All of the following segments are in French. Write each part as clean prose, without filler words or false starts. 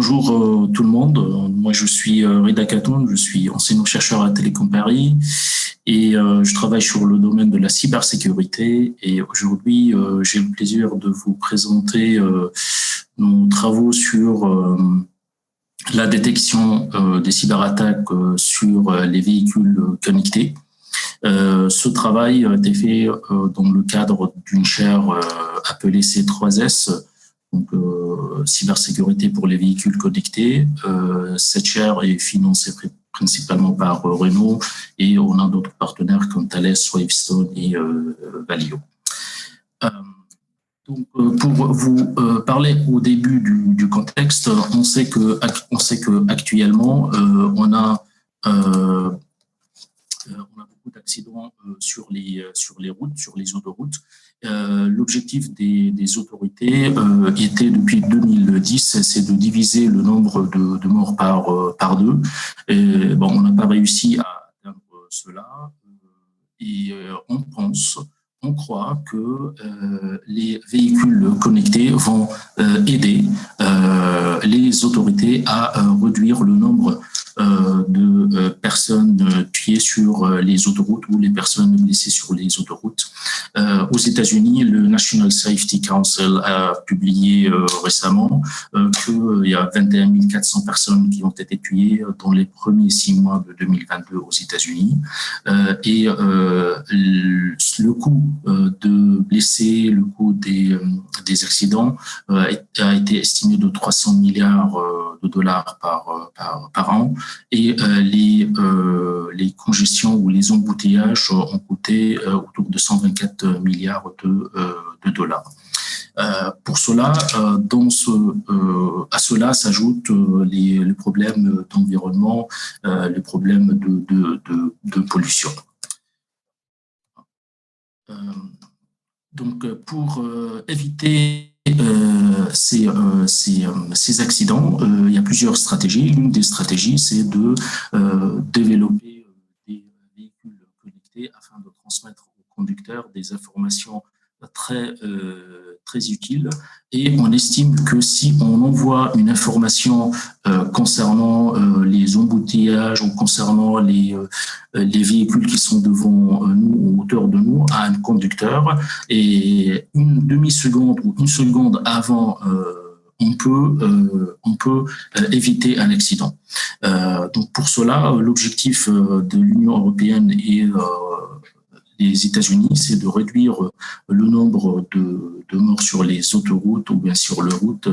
Bonjour tout le monde. Moi, je suis Rida Khatoun, je suis enseignant-chercheur à Télécom Paris et je travaille sur le domaine de la cybersécurité. Et aujourd'hui, j'ai le plaisir de vous présenter nos travaux sur la détection des cyberattaques sur les véhicules connectés. Ce travail a été fait dans le cadre d'une chaire appelée C3S, donc cybersécurité pour les véhicules connectés. Cette chaire est financée principalement par Renault et on a d'autres partenaires comme Thales, Wavestone et Valeo. Donc, pour vous parler au début du contexte, on sait que actuellement on a beaucoup d'accidents sur les routes, sur les autoroutes. L'objectif des autorités était depuis 2010, c'est de diviser le nombre de morts par deux. Et, bon, on n'a pas réussi à atteindre cela et on croit que les véhicules connectés vont aider les autorités à réduire le nombre de personnes tuées sur les autoroutes ou les personnes blessées sur les autoroutes. Aux États-Unis, le National Safety Council a publié récemment qu'il y a 21 400 personnes qui ont été tuées dans les premiers 6 mois de 2022 aux États-Unis. Et le coût de blessés, le coût des accidents a été estimé de 300 milliards de dollars par an. Et les congestions ou les embouteillages ont coûté autour de 124 milliards de dollars. Pour cela, à cela s'ajoutent les problèmes d'environnement, les problèmes de pollution. Donc, pour éviter ces accidents, il y a plusieurs stratégies. L'une des stratégies, c'est de développer des véhicules connectés afin de transmettre aux conducteurs des informations très utiles. Et on estime que si on envoie une information concernant les embouteillages ou concernant les véhicules qui sont devant nous ou autour de nous à un conducteur, et une demi-seconde ou une seconde avant, on peut éviter un accident. Donc pour cela, l'objectif de l'Union européenne et les États-Unis, c'est de réduire le nombre de morts sur les autoroutes ou bien sur les routes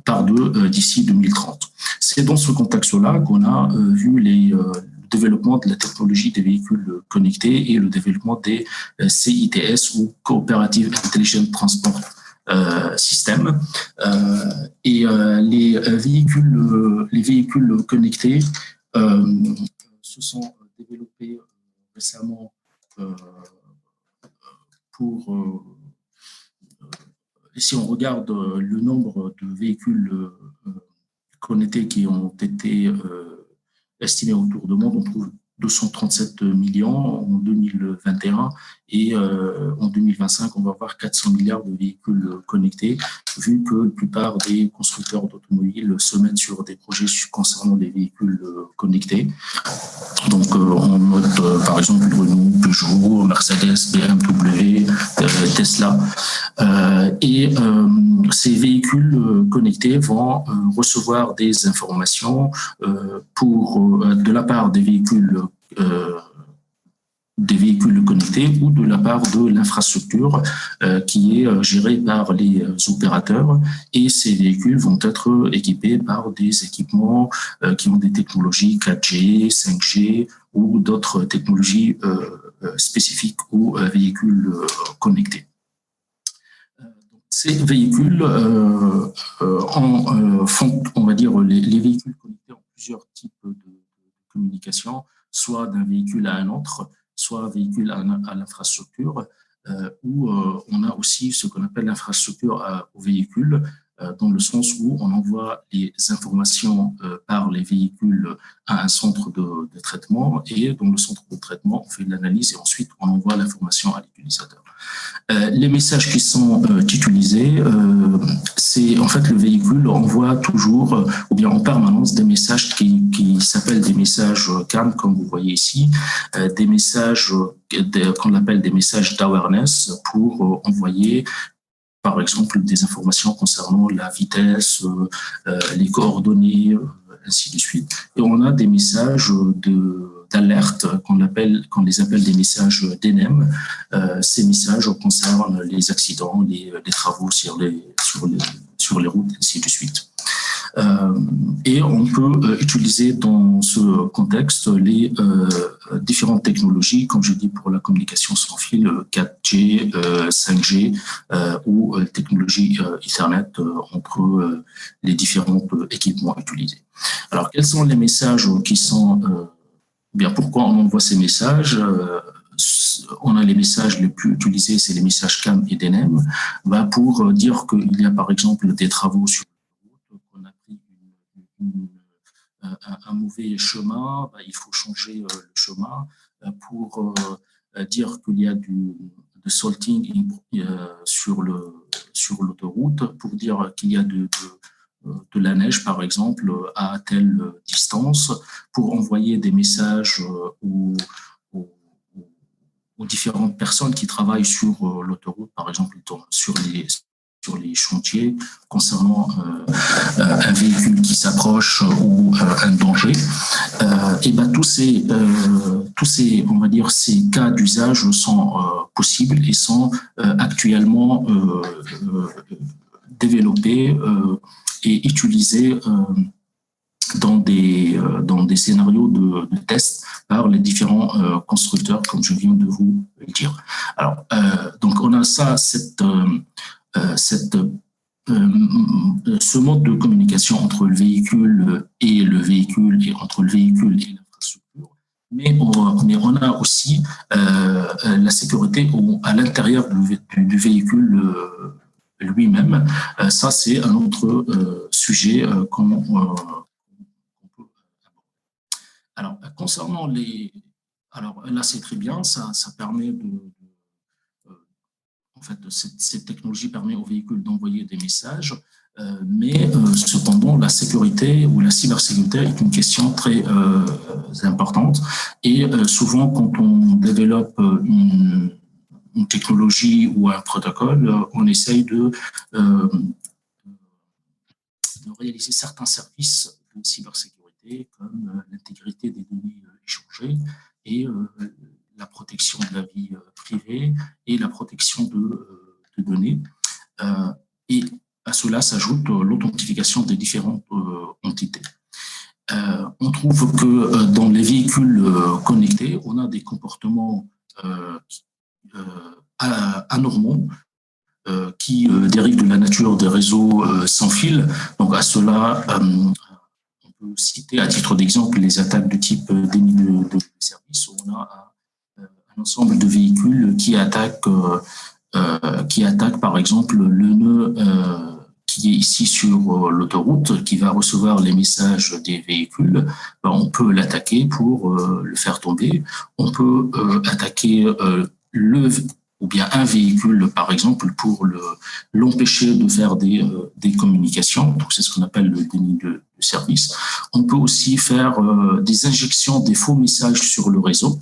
par 2 d'ici 2030. C'est dans ce contexte-là qu'on a vu le développement de la technologie des véhicules connectés et le développement des CITS ou Cooperative Intelligent Transport System. Et les véhicules connectés se sont développés récemment si on regarde le nombre de véhicules connectés qui ont été estimés autour du monde, on trouve 237 millions en 2021 et en 2025, on va avoir 400 milliards de véhicules connectés, vu que la plupart des constructeurs d'automobiles se mettent sur des projets concernant les véhicules connectés. Donc, on note par exemple Renault, Peugeot, Mercedes, BMW, Tesla. Et ces véhicules connectés vont recevoir des informations de la part des véhicules connectés ou de la part de l'infrastructure qui est gérée par les opérateurs, et ces véhicules vont être équipés par des équipements qui ont des technologies 4G, 5G ou d'autres technologies spécifiques aux véhicules connectés. Ces véhicules font, on va dire, les véhicules connectés ont plusieurs types de communication, soit d'un véhicule à un autre, soit véhicule à l'infrastructure, où on a aussi ce qu'on appelle l'infrastructure au véhicule. dans le sens où on envoie les informations par les véhicules à un centre de traitement, et dans le centre de traitement, on fait de l'analyse et ensuite on envoie l'information à l'utilisateur. Les messages qui sont utilisés, c'est en fait le véhicule envoie toujours ou bien en permanence des messages qui s'appellent des messages CAM, comme vous voyez ici, des messages qu'on appelle des messages d'awareness pour envoyer par exemple des informations concernant la vitesse, les coordonnées, ainsi de suite. Et on a des messages d'alerte qu'on les appelle des messages d'ENEM. Ces messages concernent les accidents, les travaux sur les routes, ainsi de suite. Et on peut utiliser dans ce contexte les différentes technologies, comme je dis pour la communication sans fil, 4G, 5G ou technologie Ethernet entre les différents équipements utilisés. Alors, quels sont les messages qui sont... bien, pourquoi on envoie ces messages? On a les messages les plus utilisés, c'est les messages CAM et DNM, pour dire qu'il y a par exemple des travaux sur qu'on a pris un mauvais chemin, il faut changer le chemin, pour dire qu'il y a de salting sur l'autoroute, pour dire qu'il y a de la neige, par exemple, à telle distance, pour envoyer des messages aux différentes personnes qui travaillent sur l'autoroute, par exemple, sur les chantiers, concernant un véhicule qui s'approche ou un danger. Et tous ces, on va dire, ces cas d'usage sont possibles et sont actuellement développés et utilisés dans des scénarios de test par les différents constructeurs, comme je viens de vous le dire. Alors, donc on a ce mode de communication entre le véhicule et entre le véhicule et l'infrastructure, mais on a aussi la sécurité à l'intérieur du véhicule lui-même. Ça, c'est un autre sujet qu'on peut aborder. Alors, concernant alors là, c'est très bien, ça permet en fait, cette technologie permet aux véhicules d'envoyer des messages, mais cependant, la sécurité ou la cybersécurité est une question très importante. Et souvent, quand on développe une technologie ou un protocole, on essaye de réaliser certains services de cybersécurité, comme l'intégrité des données échangées et la protection de la vie privée et la protection de données. Et à cela s'ajoute l'authentification des différentes entités. On trouve que dans les véhicules connectés, on a des comportements anormaux qui dérivent de la nature des réseaux sans fil. Donc à cela, on peut citer à titre d'exemple les attaques de type déni de service, où on a un ensemble de véhicules qui attaquent par exemple le nœud qui est ici sur l'autoroute, qui va recevoir les messages des véhicules. On peut l'attaquer pour le faire tomber. On peut attaquer ou bien un véhicule, par exemple, pour l'empêcher de faire des communications. Donc, c'est ce qu'on appelle le déni de service. On peut aussi faire des injections des faux messages sur le réseau.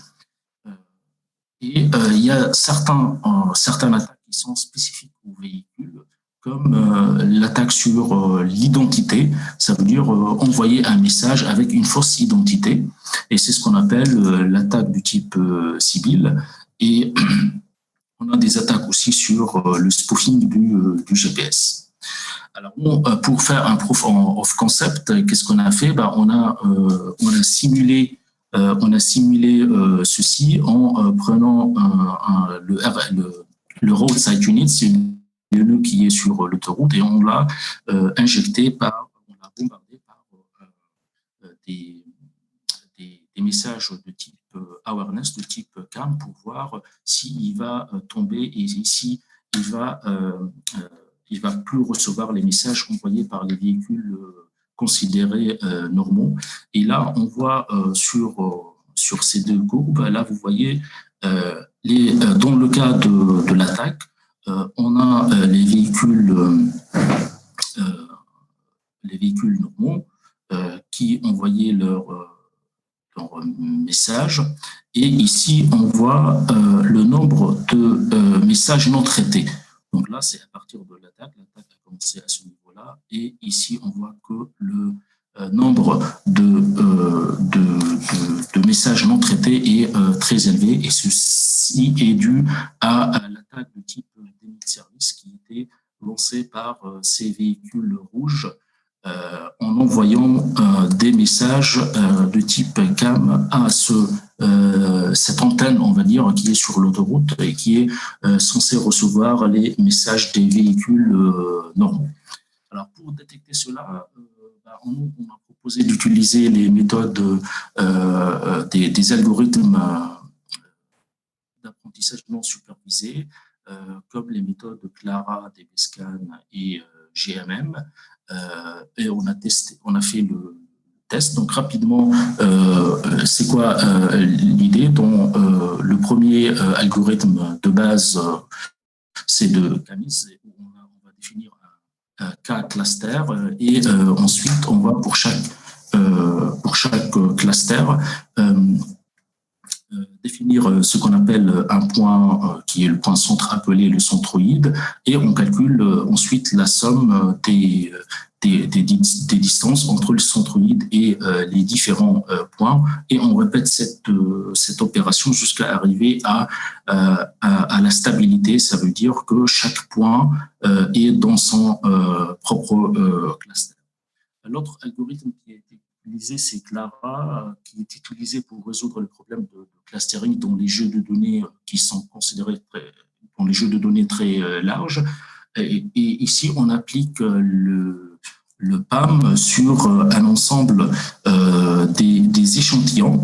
Et il y a certaines attaques qui sont spécifiques aux véhicules, comme l'attaque sur l'identité. Ça veut dire envoyer un message avec une fausse identité. Et c'est ce qu'on appelle l'attaque du type Sybil. Et on a des attaques aussi sur le spoofing du GPS. Alors, pour faire un proof of concept, qu'est-ce qu'on a fait? On a simulé ceci en prenant le roadside unit, c'est le nœud qui est sur l'autoroute, et on l'a bombardé par des messages de type awareness, de type CAM, pour voir s'il va tomber et s'il va il va plus recevoir les messages envoyés par les véhicules considérés normaux. Et là, on voit sur ces deux courbes, là, vous voyez, dans le cas de l'attaque, on a les véhicules normaux qui envoyaient leur message. Et ici, on voit le nombre de messages non traités. Donc là, c'est à partir de l'attaque. L'attaque a commencé à ce niveau-là. Et ici, on voit que le nombre de messages non traités est très élevé. Et ceci est dû à l'attaque de type déni de service qui était lancée par ces véhicules rouges en envoyant des messages de type CAM à cette antenne, on va dire, qui est sur l'autoroute et qui est censée recevoir les messages des véhicules normaux. Alors, pour détecter cela, on a proposé d'utiliser les méthodes des algorithmes d'apprentissage non supervisé, comme les méthodes Clara, DBScan et GMM. Et on a fait le test. Donc rapidement, c'est quoi l'idée? Le premier algorithme de base, c'est de Camis. On va définir un K-cluster et ensuite on va pour chaque cluster définir ce qu'on appelle un point qui est le point centre appelé le centroïde, et on calcule ensuite la somme des distances entre le centroïde et les différents points, et on répète cette opération jusqu'à arriver à la stabilité. Ça veut dire que chaque point est dans son propre cluster. L'autre algorithme qui a été utilisé, c'est Clara, qui est utilisé pour résoudre le problème de clustering dans les jeux de données qui sont considérés dans les jeux de données très larges. Et ici, on applique le PAM sur un ensemble des échantillons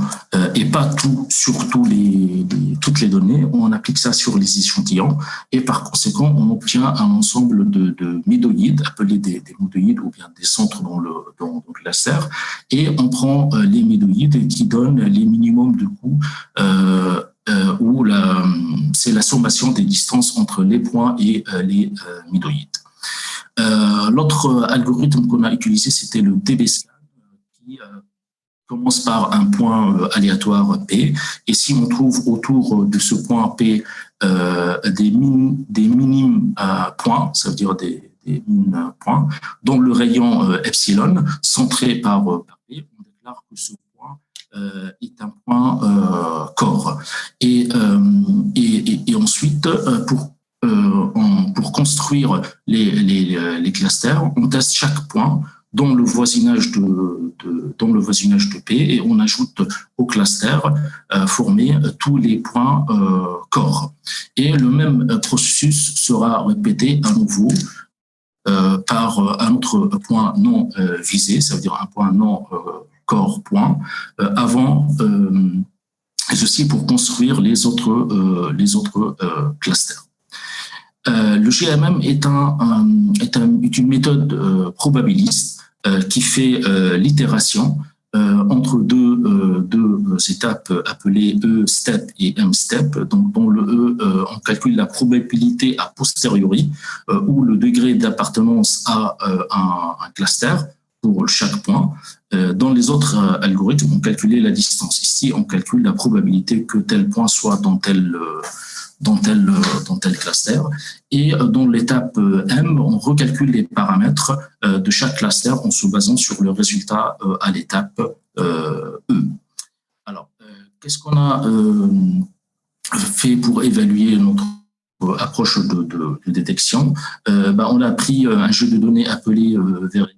et pas sur toutes les données. On applique ça sur les échantillons et par conséquent, on obtient un ensemble de médoïdes, appelés des médoïdes ou bien des centres dans le cluster, et on prend les médoïdes qui donnent les minimums de coûts où c'est la sommation des distances entre les points et les médoïdes. L'autre algorithme qu'on a utilisé, c'était le DBScan, qui commence par un point aléatoire P, et si on trouve autour de ce point P des minimes points, ça veut dire des minimes points, dont le rayon epsilon, centré par P, on déclare que ce point est un point core. Et ensuite, pour construire les clusters, on teste chaque point dans le voisinage de P, et on ajoute au cluster formé tous les points core. Et le même processus sera répété à nouveau par un autre point non visé, ça veut dire un point non core point, avant ceci pour construire les autres clusters. Le GMM est une méthode probabiliste qui fait l'itération entre deux étapes appelées E-step et M-step. Donc, dans le E, on calcule la probabilité a posteriori ou le degré d'appartenance à un cluster pour chaque point. Dans les autres algorithmes, on calculait la distance. Ici, on calcule la probabilité que tel point soit dans tel cluster. Et dans l'étape M, on recalcule les paramètres de chaque cluster en se basant sur le résultat à l'étape E. Alors, qu'est-ce qu'on a fait pour évaluer notre approche de détection? On a pris un jeu de données appelé Vereni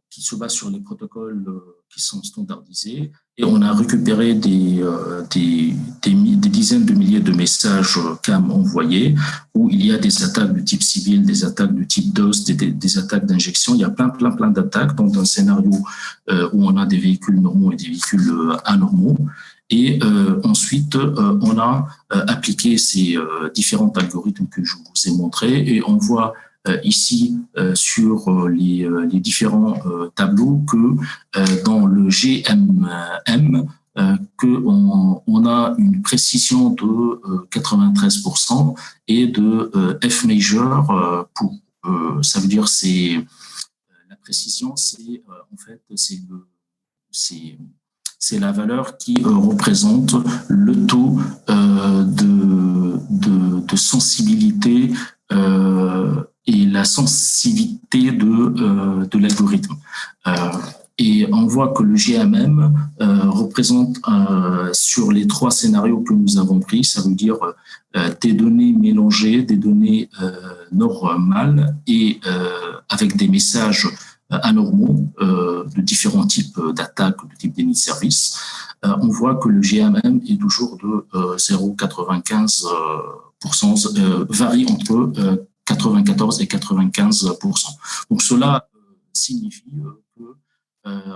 qui se base sur les protocoles qui sont standardisés, et on a récupéré des dizaines de milliers de messages CAM envoyés, où il y a des attaques de type civil, des attaques de type DOS, des attaques d'injection. Il y a plein d'attaques dans un scénario où on a des véhicules normaux et des véhicules anormaux. Et ensuite, on a appliqué ces différents algorithmes que je vous ai montrés et on voit ici sur les différents tableaux que dans le GMM, qu'on a une précision de 93% et de F-major pour ça veut dire c'est la précision, c'est en fait c'est la valeur qui représente le taux de sensibilité et la sensibilité de l'algorithme. Et on voit que le GMM représente sur les 3 scénarios que nous avons pris, ça veut dire des données mélangées, des données normales et avec des messages anormaux de différents types d'attaques, de types d'ennemis de service. On voit que le GMM est toujours de 0,95%, varie entre 94 et 95%. Donc cela signifie que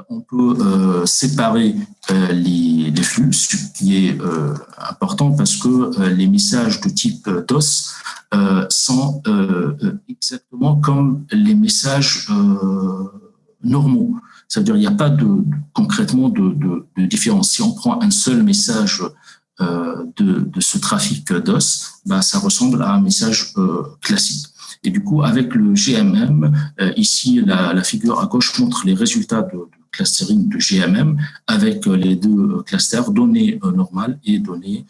on peut séparer les flux, ce qui est important parce que les messages de type DOS sont exactement comme les messages normaux. C'est-à-dire qu'il n'y a pas concrètement de différence. Si on prend un seul message de ce trafic DOS, bah, ça ressemble à un message classique. Et du coup, avec le GMM, ici, la figure à gauche montre les résultats de clustering de GMM avec les 2 clusters, données normales et données,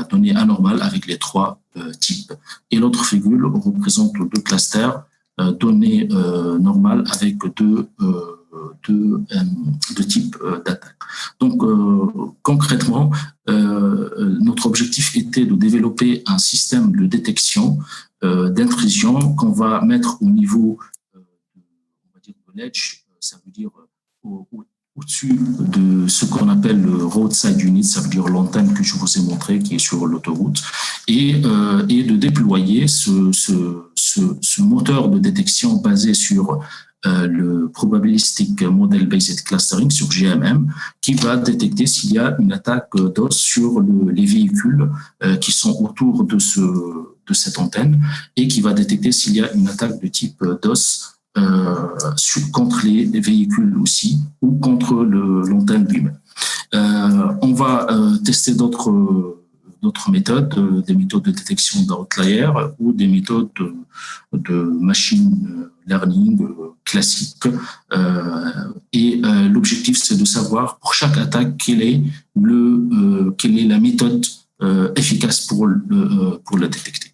données anormales avec les 3 types. Et l'autre figure représente 2 clusters, données normales avec deux types d'attaques. Donc, concrètement, notre objectif était de développer un système de détection d'intrusion qu'on va mettre au niveau on va dire de l'edge, ça veut dire au-dessus de ce qu'on appelle le roadside unit, ça veut dire l'antenne que je vous ai montré qui est sur l'autoroute, et de déployer ce moteur de détection basé sur le Probabilistic Model Based Clustering sur GMM qui va détecter s'il y a une attaque DOS sur les véhicules qui sont autour de cette antenne et qui va détecter s'il y a une attaque de type DOS contre les véhicules aussi ou contre l'antenne lui-même. On va tester d'autres méthodes, des méthodes de détection d'outliers ou des méthodes de machine learning classique. Et l'objectif, c'est de savoir pour chaque attaque quelle est la méthode efficace pour le détecter.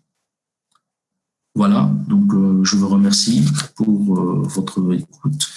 Voilà, donc je vous remercie pour votre écoute.